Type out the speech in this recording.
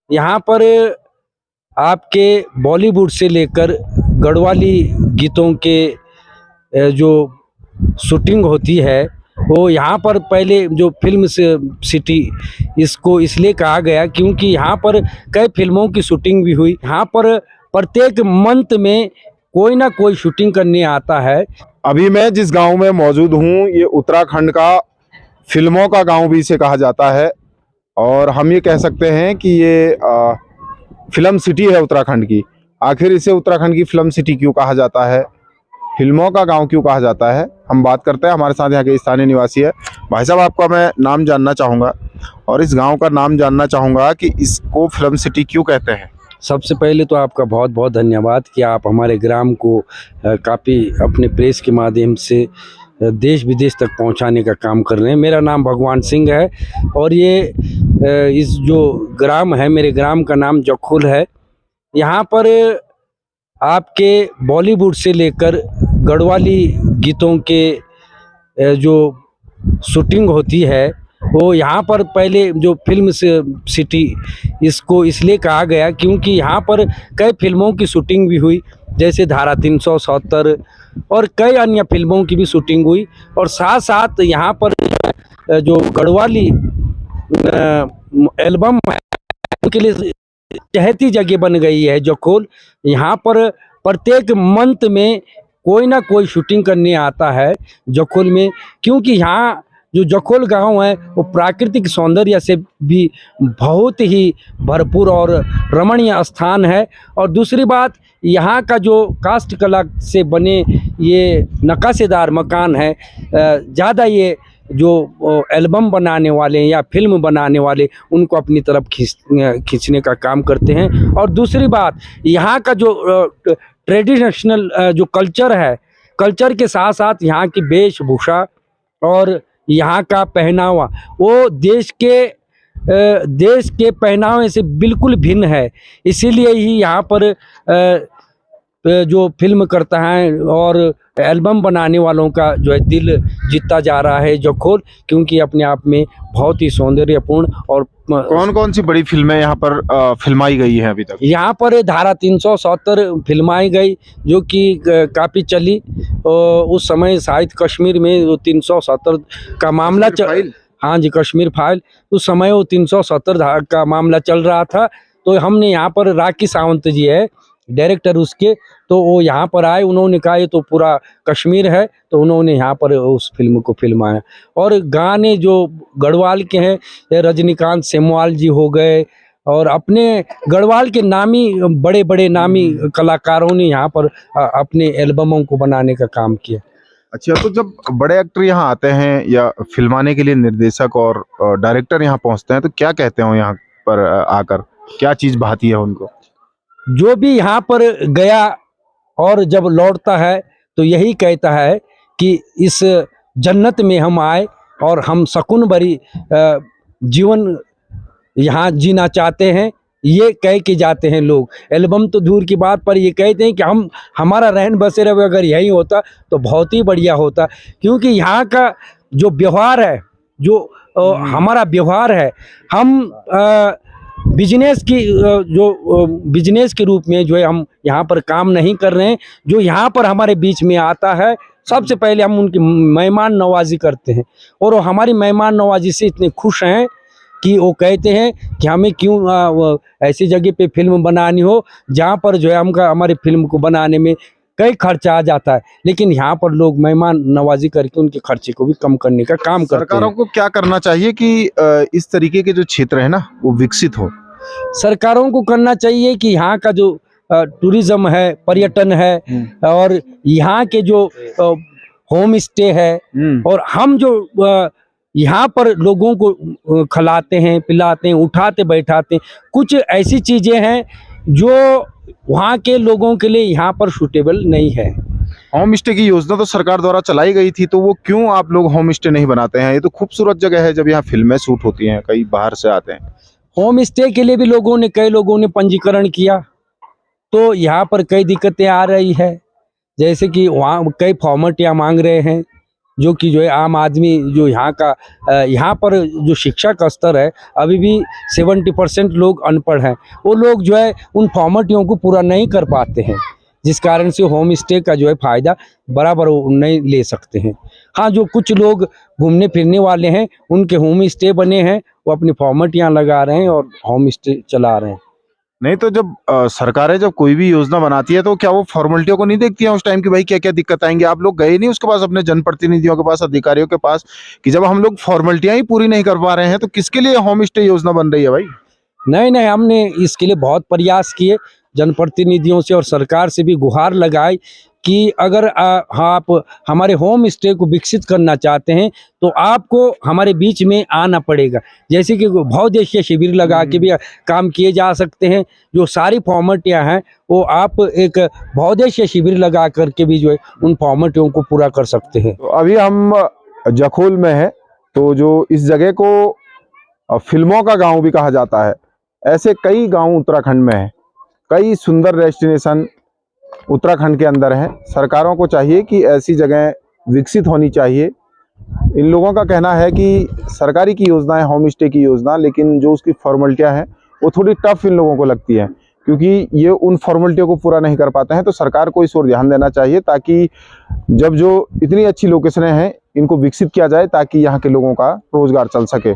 यहाँ पर आपके बॉलीवुड से लेकर गढ़वाली गीतों के जो शूटिंग होती है वो यहाँ पर पहले जो फिल्म से सिटी इसको इसलिए कहा गया क्योंकि यहाँ पर कई फिल्मों की शूटिंग भी हुई। यहाँ पर प्रत्येक मंथ में कोई ना कोई शूटिंग करने आता है। अभी मैं जिस गांव में मौजूद हूँ ये उत्तराखंड का फिल्मों का गांव भी इसे कहा जाता है और हम ये कह सकते हैं कि ये फिल्म सिटी है उत्तराखंड की। आखिर इसे उत्तराखंड की फिल्म सिटी क्यों कहा जाता है, फिल्मों का गांव क्यों कहा जाता है, हम बात करते हैं। हमारे साथ यहाँ के स्थानीय निवासी है। भाई साहब, आपका मैं नाम जानना चाहूँगा और इस गांव का नाम जानना चाहूँगा कि इसको फिल्म सिटी क्यों कहते हैं। सबसे पहले तो आपका बहुत बहुत धन्यवाद कि आप हमारे ग्राम को काफ़ी अपने प्रेस के माध्यम से देश विदेश तक पहुंचाने का काम कर रहे हैं। मेरा नाम भगवान सिंह है और ये इस जो ग्राम है, मेरे ग्राम का नाम जखोल है। यहाँ पर आपके बॉलीवुड से लेकर गढ़वाली गीतों के जो शूटिंग होती है वो यहाँ पर पहले जो फिल्म से सिटी इसको इसलिए कहा गया क्योंकि यहाँ पर कई फिल्मों की शूटिंग भी हुई, जैसे धारा 370 और कई अन्य फिल्मों की भी शूटिंग हुई। और साथ साथ यहाँ पर जो गढ़वाली एल्बम है उनके लिए चहेती जगह बन गई है जखोल। यहाँ पर प्रत्येक मंथ में कोई ना कोई शूटिंग करने आता है जखोल में, क्योंकि यहाँ जो जखोल गांव है वो प्राकृतिक सौंदर्य से भी बहुत ही भरपूर और रमणीय स्थान है। और दूसरी बात, यहाँ का जो काष्ठ कला से बने ये नक्काशीदार मकान है, ज़्यादा ये जो एल्बम बनाने वाले या फिल्म बनाने वाले उनको अपनी तरफ खींचने का काम करते हैं। और दूसरी बात, यहाँ का जो ट्रेडिशनल जो कल्चर है, कल्चर के साथ साथ यहाँ की वेशभूषा और यहाँ का पहनावा वो देश के पहनावे से बिल्कुल भिन्न है। इसीलिए ही यहाँ पर जो फिल्म करता है और एल्बम बनाने वालों का जो है दिल जीतता जा रहा है जखोल, क्योंकि अपने आप में बहुत ही सौंदर्यपूर्ण। और कौन कौन सी बड़ी फिल्में यहाँ पर फिल्माई गई हैं अभी तक? यहाँ पर धारा 370 फिल्माई गई जो कि काफ़ी चली। उस समय शायद कश्मीर में 370 का मामला हाँ जी, कश्मीर फाइल, उस समय वो 370 का मामला चल रहा था। तो हमने यहाँ पर राखी सावंत जी है डायरेक्टर उसके, तो वो यहाँ पर आए, उन्होंने कहा ये तो पूरा कश्मीर है, तो उन्होंने यहाँ पर उस फिल्म को फिल्माया। और गाने जो गढ़वाल के हैं, रजनीकांत सेमवाल जी हो गए और अपने गढ़वाल के नामी बड़े बड़े नामी कलाकारों ने यहाँ पर अपने एल्बमों को बनाने का काम किया। अच्छा, तो जब बड़े एक्टर यहाँ आते हैं या फिल्माने के लिए निर्देशक और डायरेक्टर यहाँ पहुँचते हैं तो क्या कहते हो यहाँ पर आकर, क्या चीज़ भाती है उनको? जो भी यहाँ पर गया और जब लौटता है तो यही कहता है कि इस जन्नत में हम आए और हम सुकून भरी जीवन यहाँ जीना चाहते हैं, ये कह के जाते हैं लोग। एल्बम तो दूर की बात पर ये कहते हैं कि हमारा रहन बसेरा अगर यही होता तो बहुत ही बढ़िया होता, क्योंकि यहाँ का जो व्यवहार है, जो हमारा व्यवहार है, हम बिजनेस के रूप में जो है हम यहाँ पर काम नहीं कर रहे हैं। जो यहाँ पर हमारे बीच में आता है, सबसे पहले हम उनकी मेहमान नवाजी करते हैं और वो हमारी मेहमान नवाजी से इतने खुश हैं कि वो कहते हैं कि हमें क्यों ऐसी जगह पे फिल्म बनानी हो जहाँ पर जो है हमारे फिल्म को बनाने में कई खर्चा आ जाता है, लेकिन यहाँ पर लोग मेहमान नवाजी करके उनके खर्चे को भी कम करने का काम करते हैं। सरकारों को क्या करना चाहिए कि इस तरीके के जो क्षेत्र है ना वो विकसित हो? सरकारों को करना चाहिए कि यहाँ का जो टूरिज्म है, पर्यटन है और यहाँ के जो होम स्टे है और हम जो यहाँ पर लोगों को खिलाते हैं, पिलाते हैं, उठाते बैठाते हैं, कुछ ऐसी चीज़ें हैं जो वहाँ के लोगों के लिए यहाँ पर सूटेबल नहीं है। होम स्टे की योजना तो सरकार द्वारा चलाई गई थी, तो वो क्यों आप लोग होम स्टे नहीं बनाते हैं? ये तो खूबसूरत जगह है, जब यहाँ फिल्में शूट होती हैं, कई बाहर से आते हैं। होम स्टे के लिए भी कई लोगों ने पंजीकरण किया, तो यहाँ पर कई दिक्कतें आ रही है, जैसे कि वहाँ कई फॉर्मेट यहाँ मांग रहे हैं जो कि जो है आम आदमी जो यहाँ का यहाँ पर जो शिक्षा का स्तर है अभी भी 70% लोग अनपढ़ हैं। वो लोग जो है उन फॉर्मेलिटियों को पूरा नहीं कर पाते हैं, जिस कारण से होम स्टे का जो है फ़ायदा बराबर वो नहीं ले सकते हैं। हाँ, जो कुछ लोग घूमने फिरने वाले हैं उनके होम स्टे बने हैं, वो अपनी फॉर्मेलिटियाँ लगा रहे हैं और होम स्टे चला रहे हैं। नहीं तो जब सरकारें जब कोई भी योजना बनाती है तो क्या वो फॉर्मेलिटियों को नहीं देखती है उस टाइम की भाई क्या क्या दिक्कत आएंगी? आप लोग गए नहीं उसके पास, अपने जनप्रतिनिधियों के पास, अधिकारियों के पास, कि जब हम लोग फॉर्मेलिटियां ही पूरी नहीं कर पा रहे हैं तो किसके लिए होम स्टे योजना बन रही है भाई? नहीं, हमने इसके लिए बहुत प्रयास किए, जनप्रतिनिधियों से और सरकार से भी गुहार लगाई कि अगर आप हमारे होम स्टे को विकसित करना चाहते हैं तो आपको हमारे बीच में आना पड़ेगा। जैसे कि बहुउद्देशीय शिविर लगा के भी काम किए जा सकते हैं। जो सारी फॉर्मेलिटियाँ हैं वो आप एक बहुउद्देशीय शिविर लगा करके भी जो है उन फॉर्मेलिटियों को पूरा कर सकते हैं। तो अभी हम जखोल में हैं, तो जो इस जगह को फिल्मों का गांव भी कहा जाता है, ऐसे कई गांव उत्तराखंड में हैं। कई सुंदर डेस्टिनेशन उत्तराखंड के अंदर हैं। सरकारों को चाहिए कि ऐसी जगह विकसित होनी चाहिए। इन लोगों का कहना है कि सरकारी की योजना है होम स्टे की योजना, लेकिन जो उसकी फॉर्मेलिटियां हैं वो थोड़ी टफ इन लोगों को लगती है, क्योंकि ये उन फॉर्मेलिटियों को पूरा नहीं कर पाते हैं। तो सरकार को इस ओर ध्यान देना चाहिए ताकि जब जो इतनी अच्छी लोकेशनें हैं इनको विकसित किया जाए ताकि यहाँ के लोगों का रोजगार चल सके।